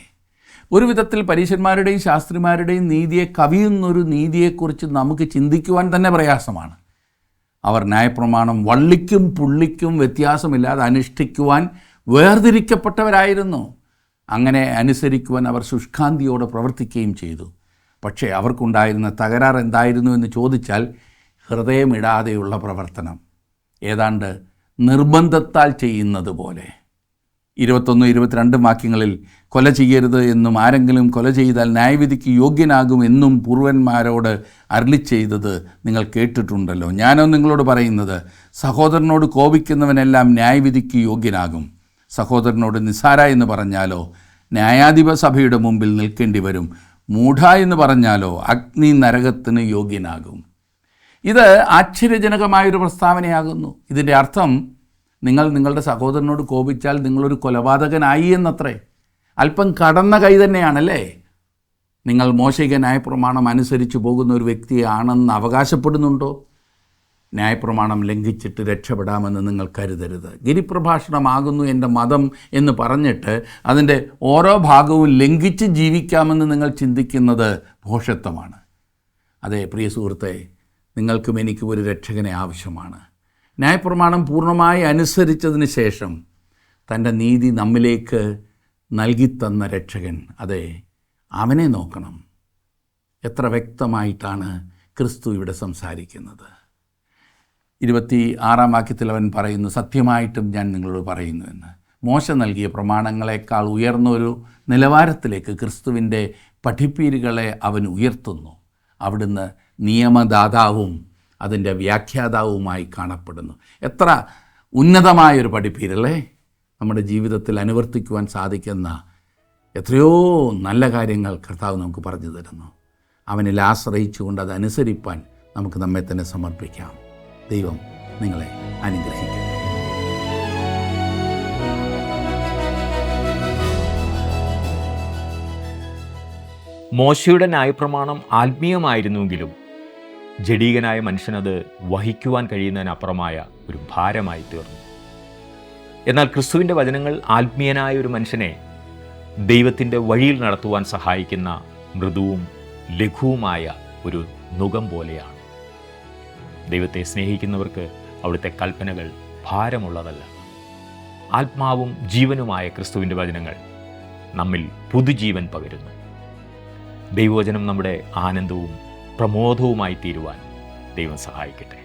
A: ഒരു വിധത്തിൽ പരീശന്മാരുടെയും ശാസ്ത്രിമാരുടെയും നീതിയെ കവിയുന്നൊരു നീതിയെക്കുറിച്ച് നമുക്ക് ചിന്തിക്കുവാൻ തന്നെ പ്രയാസമാണ്. അവർ ന്യായപ്രമാണം വള്ളിക്കും പുള്ളിക്കും വ്യത്യാസമില്ലാതെ അനുഷ്ഠിക്കുവാൻ വേർതിരിക്കപ്പെട്ടവരായിരുന്നു. അങ്ങനെ അനുസരിക്കുവാൻ അവർ ശുഷ്കാന്തിയോടെ പ്രവർത്തിക്കുകയും ചെയ്തു. പക്ഷേ അവർക്കുണ്ടായിരുന്ന തകരാർ എന്തായിരുന്നു എന്ന് ചോദിച്ചാൽ, ഹൃദയമിടാതെയുള്ള പ്രവർത്തനം, ഏതാണ്ട് നിർബന്ധത്താൽ ചെയ്യുന്നത് പോലെ. 21-22 വാക്യങ്ങളിൽ കൊല ചെയ്യരുത് എന്നും ആരെങ്കിലും കൊല ചെയ്താൽ ന്യായവിധിക്ക് യോഗ്യനാകും എന്നും പൂർവന്മാരോട് അരുളി ചെയ്തത് നിങ്ങൾ കേട്ടിട്ടുണ്ടല്ലോ. ഞാനോ നിങ്ങളോട് പറയുന്നത്, സഹോദരനോട് കോപിക്കുന്നവനെല്ലാം ന്യായവിധിക്ക് യോഗ്യനാകും. സഹോദരനോട് നിസ്സാര എന്ന് പറഞ്ഞാലോ ന്യായാധിപ സഭയുടെ മുമ്പിൽ നിൽക്കേണ്ടി വരും. മൂഢ എന്ന് പറഞ്ഞാലോ അഗ്നി നരകത്തിന് യോഗ്യനാകും. ഇത് ആശ്ചര്യജനകമായൊരു പ്രസ്താവനയാകുന്നു. ഇതിൻ്റെ അർത്ഥം, നിങ്ങൾ നിങ്ങളുടെ സഹോദരനോട് കോപിച്ചാൽ നിങ്ങളൊരു കൊലപാതകനായി എന്നത്രേ. അല്പം കടന്ന കൈ തന്നെയാണല്ലേ. നിങ്ങൾ മോശിക ന്യായപ്രമാണം അനുസരിച്ച് പോകുന്ന ഒരു വ്യക്തിയാണെന്ന് അവകാശപ്പെടുന്നുണ്ടോ? ന്യായപ്രമാണം ലംഘിച്ചിട്ട് രക്ഷപ്പെടാമെന്ന് നിങ്ങൾ കരുതരുത്. ഗിരിപ്രഭാഷണമാകുന്നു എൻ്റെ മതം എന്ന് പറഞ്ഞിട്ട് അതിൻ്റെ ഓരോ ഭാഗവും ലംഘിച്ച് ജീവിക്കാമെന്ന് നിങ്ങൾ ചിന്തിക്കുന്നത് ഭോഷത്വമാണ്. അതെ പ്രിയ സുഹൃത്തെ, നിങ്ങൾക്കും എനിക്കും ഒരു രക്ഷകനെ ആവശ്യമാണ്. ന്യായപ്രമാണം പൂർണ്ണമായി അനുസരിച്ചതിന് ശേഷം തൻ്റെ നീതി നമ്മിലേക്ക് നൽകിത്തന്ന രക്ഷകൻ, അതെ അവനെ നോക്കണം. എത്ര വ്യക്തമായിട്ടാണ് ക്രിസ്തു ഇവിടെ സംസാരിക്കുന്നത്. 26-ാം വാക്യത്തിൽ അവൻ പറയുന്നു, സത്യമായിട്ടും ഞാൻ നിങ്ങളോട് പറയുന്നു എന്ന്. മോശ നൽകിയ പ്രമാണങ്ങളെക്കാൾ ഉയർന്നൊരു നിലവാരത്തിലേക്ക് ക്രിസ്തുവിൻ്റെ പഠിപ്പീരുകളെ അവൻ ഉയർത്തുന്നു. അവിടുന്ന് നിയമദാതാവും അതിൻ്റെ വ്യാഖ്യാതാവുമായി കാണപ്പെടുന്നു. എത്ര ഉന്നതമായൊരു പഠിപ്പീരല്ലേ! നമ്മുടെ ജീവിതത്തിൽ അനുവർത്തിക്കുവാൻ സാധിക്കുന്ന എത്രയോ നല്ല കാര്യങ്ങൾ കർത്താവ് നമുക്ക് പറഞ്ഞു തരുന്നു. അവനിൽ ആശ്രയിച്ചുകൊണ്ട് അതനുസരിപ്പാൻ നമുക്ക് നമ്മെ തന്നെ സമർപ്പിക്കാം. ദൈവം നിങ്ങളെ അനുഗ്രഹിക്കട്ടെ.
B: മോശയുടെ ന്യായപ്രമാണം ആത്മീയമായിരുന്നുവെങ്കിലും ജഡീകനായ മനുഷ്യനത് വഹിക്കുവാൻ കഴിയുന്നതിനപ്പുറമായ ഒരു ഭാരമായി തീർന്നു. എന്നാൽ ക്രിസ്തുവിൻ്റെ വചനങ്ങൾ ആത്മീയനായ ഒരു മനുഷ്യനെ ദൈവത്തിൻ്റെ വഴിയിൽ നടത്തുവാൻ സഹായിക്കുന്ന മൃദുവും ലഘുവുമായ ഒരു നുകം പോലെയാണ്. ദൈവത്തെ സ്നേഹിക്കുന്നവർക്ക് അവിടുത്തെ കൽപ്പനകൾ ഭാരമുള്ളതല്ല. ആത്മാവും ജീവനുമായ ക്രിസ്തുവിൻ്റെ വചനങ്ങൾ നമ്മിൽ പുതുജീവൻ പകരുന്നു. ദൈവവചനം നമ്മുടെ ആനന്ദവും പ്രമോദവുമായി തീരുവാൻ ദൈവം സഹായിക്കട്ടെ.